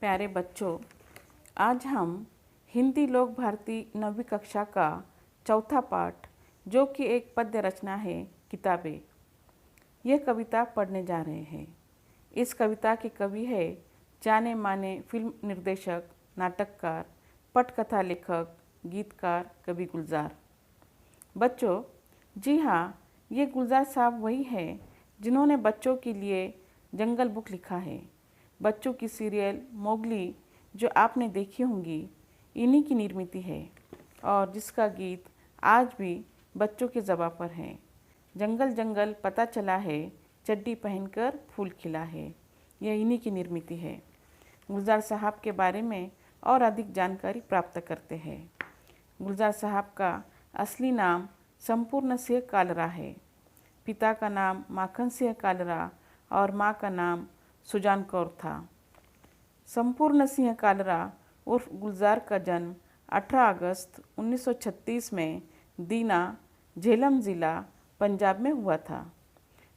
प्यारे बच्चों, आज हम हिंदी लोक भारती 9वीं कक्षा का चौथा पाठ, जो कि एक पद्य रचना है, किताबें, यह कविता पढ़ने जा रहे हैं। इस कविता के कवि है जाने माने फिल्म निर्देशक, नाटककार, पटकथा लेखक, गीतकार कवि गुलजार। बच्चों, जी हाँ, ये गुलजार साहब वही हैं जिन्होंने बच्चों के लिए जंगल बुक लिखा है। बच्चों की सीरियल मोगली जो आपने देखी होंगी, इन्हीं की निर्मित है और जिसका गीत आज भी बच्चों के ज़बां पर है। जंगल जंगल पता चला है, चड्डी पहनकर फूल खिला है। यह इन्हीं की निर्मित है। गुलजार साहब के बारे में और अधिक जानकारी प्राप्त करते हैं। गुलजार साहब का असली नाम संपूर्ण सिंह कालरा है। पिता का नाम माखन सिंह कालरा और माँ का नाम सुजान कौर था। संपूर्ण सिंह कालरा उर्फ गुलजार का जन्म 18 अगस्त 1936 में दीना, झेलम ज़िला, पंजाब में हुआ था,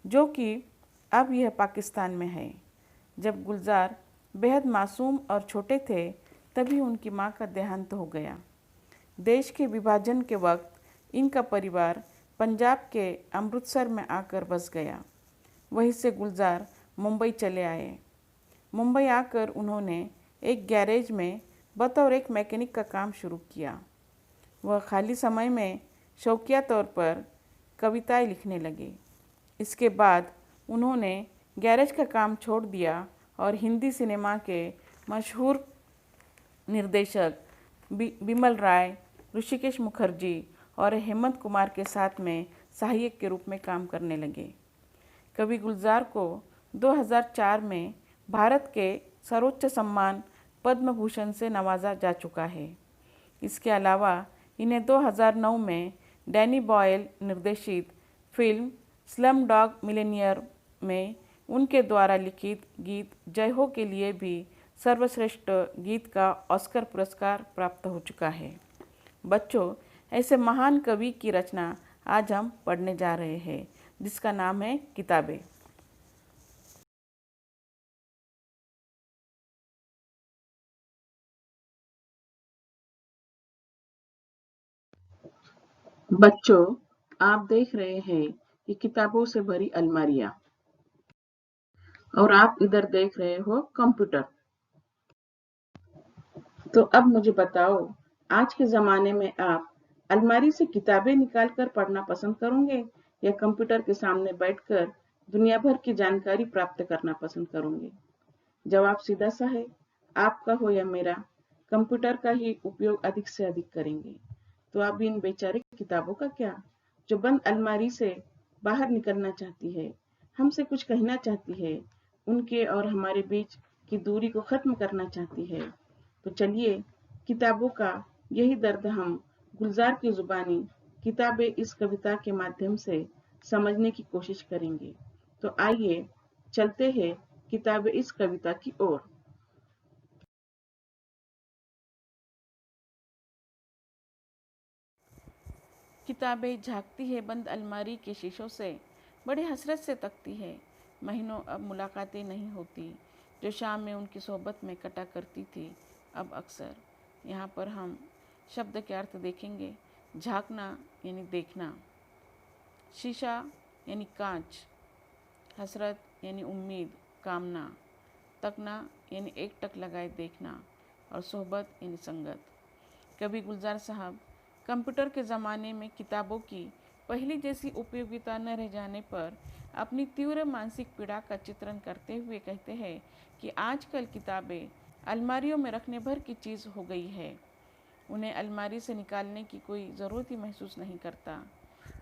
जो कि अब यह पाकिस्तान में है। जब गुलजार बेहद मासूम और छोटे थे, तभी उनकी माँ का देहांत हो गया। देश के विभाजन के वक्त इनका परिवार पंजाब के अमृतसर में आकर बस गया। वहीं से गुलजार मुंबई चले आए। मुंबई आकर उन्होंने एक गैरेज में बतौर एक मैकेनिक का काम शुरू किया। वह खाली समय में शौकिया तौर पर कविताएं लिखने लगे। इसके बाद उन्होंने गैरेज का काम छोड़ दिया और हिंदी सिनेमा के मशहूर निर्देशक बिमल राय, ऋषिकेश मुखर्जी और हेमंत कुमार के साथ में सहायक के रूप में काम करने लगे। कवि गुलजार को 2004 में भारत के सर्वोच्च सम्मान पद्म भूषण से नवाजा जा चुका है। इसके अलावा इन्हें 2009 में डैनी बॉयल निर्देशित फिल्म स्लम डॉग मिलियनेयर में उनके द्वारा लिखित गीत जय हो के लिए भी सर्वश्रेष्ठ गीत का ऑस्कर पुरस्कार प्राप्त हो चुका है। बच्चों, ऐसे महान कवि की रचना आज हम पढ़ने जा रहे हैं, जिसका नाम है किताबें। बच्चों, आप देख रहे हैं कि किताबों से भरी अलमारियां, और आप इधर देख रहे हो कंप्यूटर। तो अब मुझे बताओ, आज के ज़माने में आप अलमारी से किताबें निकाल कर पढ़ना पसंद करोगे या कंप्यूटर के सामने बैठकर दुनिया भर की जानकारी प्राप्त करना पसंद करोगे? जवाब सीधा सा है, आपका हो या मेरा, कंप्यूटर का ही उपयोग अधिक से अधिक करेंगे। तो अब इन बेचारे किताबों का क्या, जो बंद अलमारी से बाहर निकलना चाहती है, हमसे कुछ कहना चाहती है, उनके और हमारे बीच की दूरी को खत्म करना चाहती है। तो चलिए, किताबों का यही दर्द हम गुलजार की जुबानी किताबें इस कविता के माध्यम से समझने की कोशिश करेंगे। तो आइए चलते हैं किताबें इस कविता की ओर। किताबें झांकती है बंद अलमारी के शीशों से, बड़ी हसरत से तकती है। महीनों अब मुलाकातें नहीं होती, जो शाम में उनकी सोहबत में कटा करती थी अब अक्सर। यहाँ पर हम शब्द के अर्थ देखेंगे। झांकना यानी देखना, शीशा यानी कांच, हसरत यानी उम्मीद, कामना, तकना यानी एक टक लगाए देखना, और सोहबत यानी संगत। कवि गुलजार साहब कंप्यूटर के ज़माने में किताबों की पहली जैसी उपयोगिता न रह जाने पर अपनी तीव्र मानसिक पीड़ा का चित्रण करते हुए कहते हैं कि आजकल किताबें अलमारियों में रखने भर की चीज़ हो गई है। उन्हें अलमारी से निकालने की कोई ज़रूरत ही महसूस नहीं करता।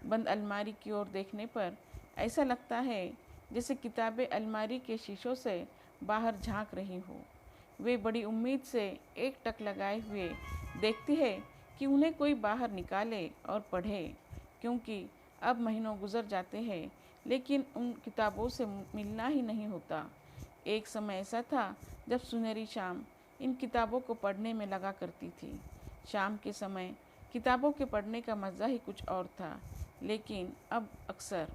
बंद अलमारी की ओर देखने पर ऐसा लगता है जैसे किताबें अलमारी के शीशों से बाहर झांक रही हो। वे बड़ी उम्मीद से एक टक लगाए हुए देखती है कि उन्हें कोई बाहर निकाले और पढ़े, क्योंकि अब महीनों गुजर जाते हैं लेकिन उन किताबों से मिलना ही नहीं होता। एक समय ऐसा था जब सुनहरी शाम इन किताबों को पढ़ने में लगा करती थी। शाम के समय किताबों के पढ़ने का मज़ा ही कुछ और था, लेकिन अब अक्सर।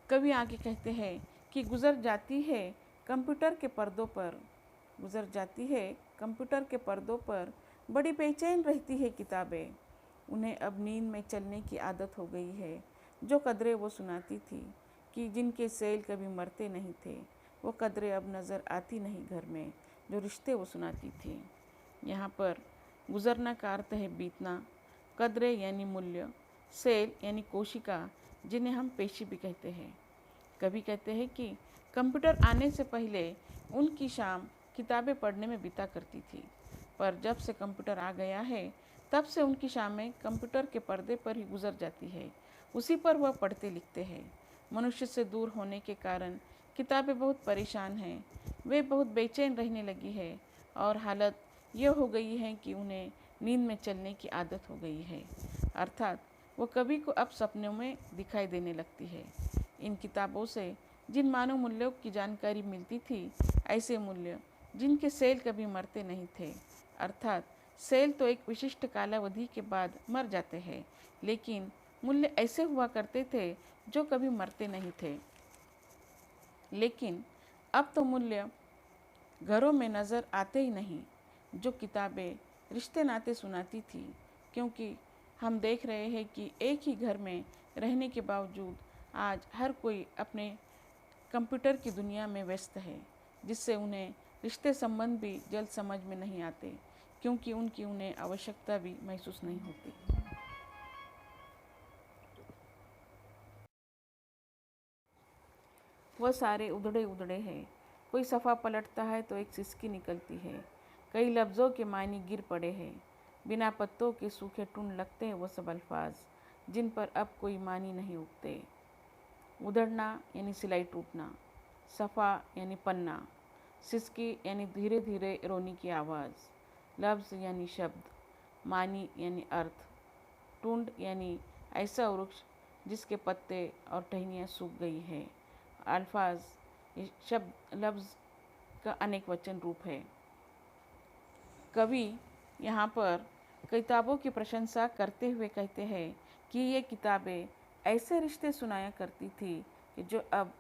कवि आगे कहते हैं कि गुजर जाती है कंप्यूटर के पर्दों पर, गुजर जाती है कंप्यूटर के पर्दों पर, बड़ी बेचैन रहती है किताबें। उन्हें अब नींद में चलने की आदत हो गई है। जो कदरें वो सुनाती थी कि जिनके सेल कभी मरते नहीं थे, वो कदरें अब नज़र आती नहीं घर में, जो रिश्ते वो सुनाती थी। यहाँ पर गुजरना का अर्थ है बीतना, कदरें यानी मूल्य, सेल यानी कोशिका जिन्हें हम पेशी भी कहते हैं। कभी कहते हैं कि कंप्यूटर आने से पहले उनकी शाम किताबें पढ़ने में बीता करती थी, पर जब से कंप्यूटर आ गया है तब से उनकी शामें कंप्यूटर के पर्दे पर ही गुजर जाती है। उसी पर वह पढ़ते लिखते हैं। मनुष्य से दूर होने के कारण किताबें बहुत परेशान हैं। वे बहुत बेचैन रहने लगी है और हालत यह हो गई है कि उन्हें नींद में चलने की आदत हो गई है, अर्थात वो कभी को अब सपनों में दिखाई देने लगती है। इन किताबों से जिन मानव मूल्यों की जानकारी मिलती थी, ऐसे मूल्य जिनके सेल कभी मरते नहीं थे, अर्थात सेल तो एक विशिष्ट कालावधि के बाद मर जाते हैं, लेकिन मूल्य ऐसे हुआ करते थे जो कभी मरते नहीं थे। लेकिन अब तो मूल्य घरों में नज़र आते ही नहीं, जो किताबें रिश्ते नाते सुनाती थी, क्योंकि हम देख रहे हैं कि एक ही घर में रहने के बावजूद आज हर कोई अपने कंप्यूटर की दुनिया में व्यस्त है, जिससे उन्हें रिश्ते संबंध भी जल्द समझ में नहीं आते, क्योंकि उनकी उन्हें आवश्यकता भी महसूस नहीं होती। वह सारे उधड़े उधड़े हैं। कोई सफ़ा पलटता है तो एक सिसकी निकलती है। कई लफ्ज़ों के मायने गिर पड़े हैं। बिना पत्तों के सूखे टुंड लगते हैं वो सब अल्फाज, जिन पर अब कोई मानी नहीं उगते। उधड़ना यानी सिलाई टूटना, सफ़ा यानी पन्ना, सिसकी यानी धीरे धीरे रोने की आवाज़, लफ्ज़ यानी शब्द, मानी यानी अर्थ, टुंड यानी ऐसा वृक्ष जिसके पत्ते और टहनियाँ सूख गई है। अल्फाज ये शब्द लफ्ज़ का अनेक वचन रूप है। कवि यहाँ पर किताबों की प्रशंसा करते हुए कहते हैं कि ये किताबें ऐसे रिश्ते सुनाया करती थी कि जो अब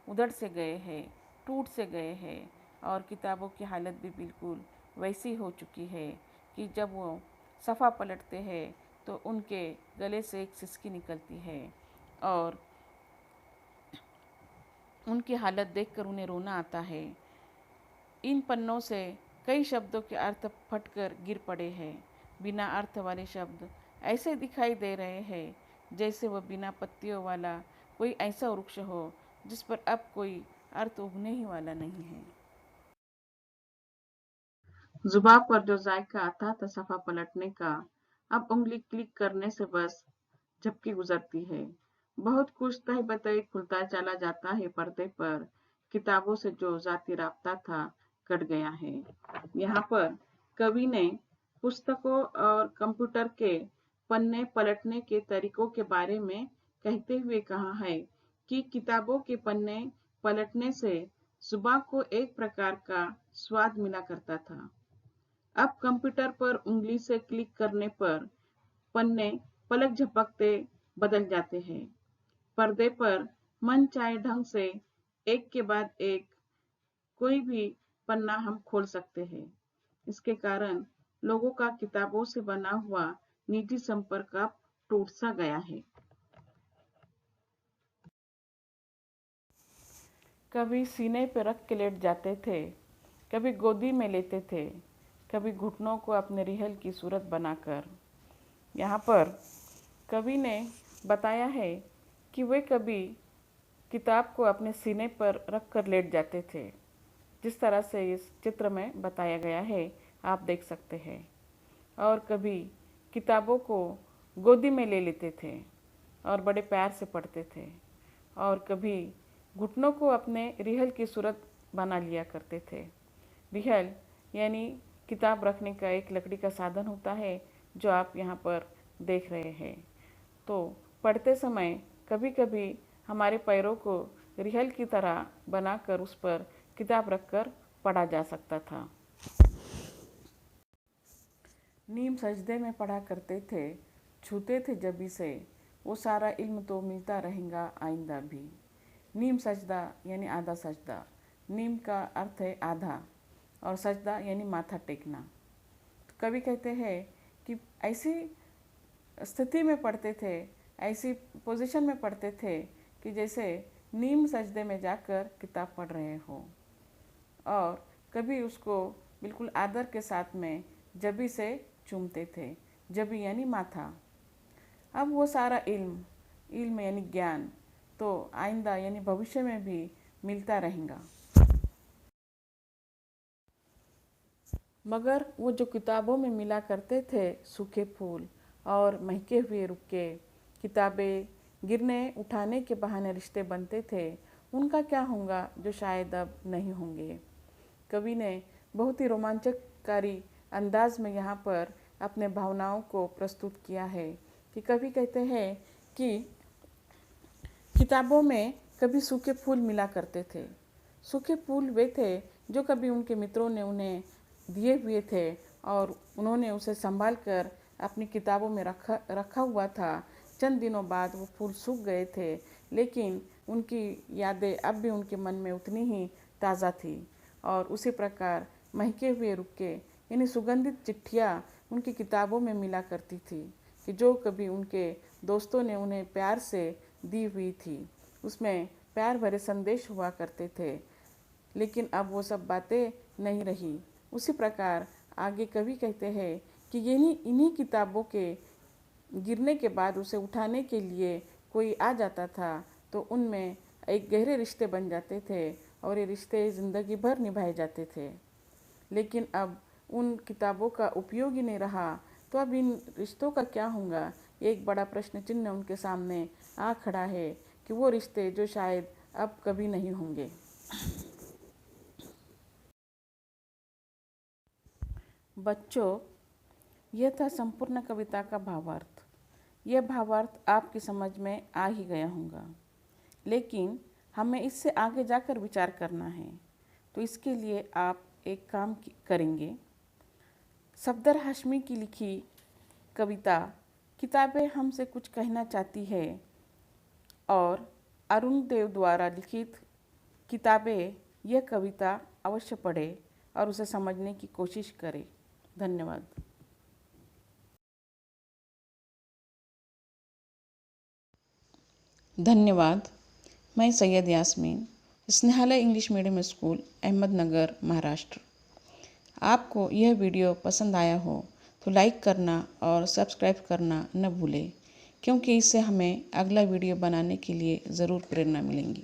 उधड़ से गए हैं, टूट से गए हैं, और किताबों की हालत भी बिल्कुल वैसी हो चुकी है कि जब वो सफ़ा पलटते हैं तो उनके गले से एक सिसकी निकलती है और उनकी हालत देखकर उन्हें रोना आता है। इन पन्नों से कई शब्दों के अर्थ फटकर गिर पड़े हैं। बिना अर्थ वाले शब्द ऐसे दिखाई दे रहे हैं जैसे वह बिना पत्तियों वाला कोई ऐसा वृक्ष हो जिस पर अब कोई अर्थ उगने ही वाला नहीं है। जुबान पर जो जायका आता था सफ़ा पलटने का, अब उंगली क्लिक करने से बस झपकी गुजरती है। बहुत कुछ तय बतई खुलता चला जाता है पर्दे पर। किताबों से जो जाती राब्ता था कट गया है। यहाँ पर कवि ने पुस्तकों और कंप्यूटर के पन्ने पलटने के तरीकों के बारे में कहते हुए कहा है कि किताबों के पन्ने पलटने से जुबान को एक प्रकार का स्वाद मिला करता था। अब कंप्यूटर पर उंगली से क्लिक करने पर पन्ने पलक झपकते बदल जाते हैं। पर्दे पर मन चाहे ढंग से एक के बाद एक कोई भी पन्ना हम खोल सकते हैं। इसके कारण लोगों का किताबों से बना हुआ निजी संपर्क अब टूट सा गया है। कभी सीने पर रख के लेट जाते थे, कभी गोदी में लेते थे, कभी घुटनों को अपने रिहल की सूरत बनाकर। यहाँ पर कवि ने बताया है कि वे कभी किताब को अपने सीने पर रख कर लेट जाते थे, जिस तरह से इस चित्र में बताया गया है आप देख सकते हैं। और कभी किताबों को गोदी में ले लेते थे और बड़े प्यार से पढ़ते थे, और कभी घुटनों को अपने रिहल की सूरत बना लिया करते थे। रिहल यानी किताब रखने का एक लकड़ी का साधन होता है जो आप यहाँ पर देख रहे हैं। तो पढ़ते समय कभी कभी हमारे पैरों को रिहल की तरह बनाकर उस पर किताब रखकर पढ़ा जा सकता था। नीम सजदे में पढ़ा करते थे, छूते थे जबी से, वो सारा इल्म तो मिलता रहेगा आइंदा भी। नीम सजदा यानी आधा सजदा। नीम का अर्थ है आधा और सजदा यानी माथा टेकना। तो कवि कहते हैं कि ऐसी स्थिति में पढ़ते थे, ऐसी पोजीशन में पढ़ते थे कि जैसे नीम सजदे में जाकर किताब पढ़ रहे हो, और कभी उसको बिल्कुल आदर के साथ में जबी से चूमते थे। जबी यानी माथा। अब वो सारा इल्म यानी ज्ञान तो आइंदा यानी भविष्य में भी मिलता रहेगा, मगर वो जो किताबों में मिला करते थे सूखे फूल और महके हुए रुक्के, किताबें गिरने उठाने के बहाने रिश्ते बनते थे, उनका क्या होगा जो शायद अब नहीं होंगे। कवि ने बहुत ही रोमांचकारी अंदाज में यहाँ पर अपने भावनाओं को प्रस्तुत किया है कि कवि कहते हैं कि किताबों में कभी सूखे फूल मिला करते थे। सूखे फूल वे थे जो कभी उनके मित्रों ने उन्हें दिए हुए थे और उन्होंने उसे संभाल कर अपनी किताबों में रखा हुआ था। चंद दिनों बाद वो फूल सूख गए थे, लेकिन उनकी यादें अब भी उनके मन में उतनी ही ताज़ा थी। और उसी प्रकार महके हुए रुक्के यानी सुगंधित चिट्ठियाँ उनकी किताबों में मिला करती थी कि जो कभी उनके दोस्तों ने उन्हें प्यार से दी हुई थी। उसमें प्यार भरे संदेश हुआ करते थे, लेकिन अब वो सब बातें नहीं रही। उसी प्रकार आगे कवि कहते हैं कि इन्हीं किताबों के गिरने के बाद उसे उठाने के लिए कोई आ जाता था तो उनमें एक गहरे रिश्ते बन जाते थे और ये रिश्ते ज़िंदगी भर निभाए जाते थे। लेकिन अब उन किताबों का उपयोग ही नहीं रहा, तो अब इन रिश्तों का क्या होगा। एक बड़ा प्रश्न चिन्ह उनके सामने आ खड़ा है कि वो रिश्ते जो शायद अब कभी नहीं होंगे। बच्चों, यह था संपूर्ण कविता का भावार्थ। यह भावार्थ आपकी समझ में आ ही गया होगा, लेकिन हमें इससे आगे जाकर विचार करना है। तो इसके लिए आप एक काम करेंगे। सफदर हाशमी की लिखी कविता किताबें हमसे कुछ कहना चाहती है और अरुण देव द्वारा लिखित किताबें यह कविता अवश्य पढ़े और उसे समझने की कोशिश करें। धन्यवाद। धन्यवाद। मैं Syed Yasmeen, Snehalaya English medium school, Ahmednagar, Maharashtra. आपको यह वीडियो पसंद आया हो तो लाइक करना और सब्सक्राइब करना न भूलें, क्योंकि इससे हमें अगला वीडियो बनाने के लिए ज़रूर प्रेरणा मिलेगी।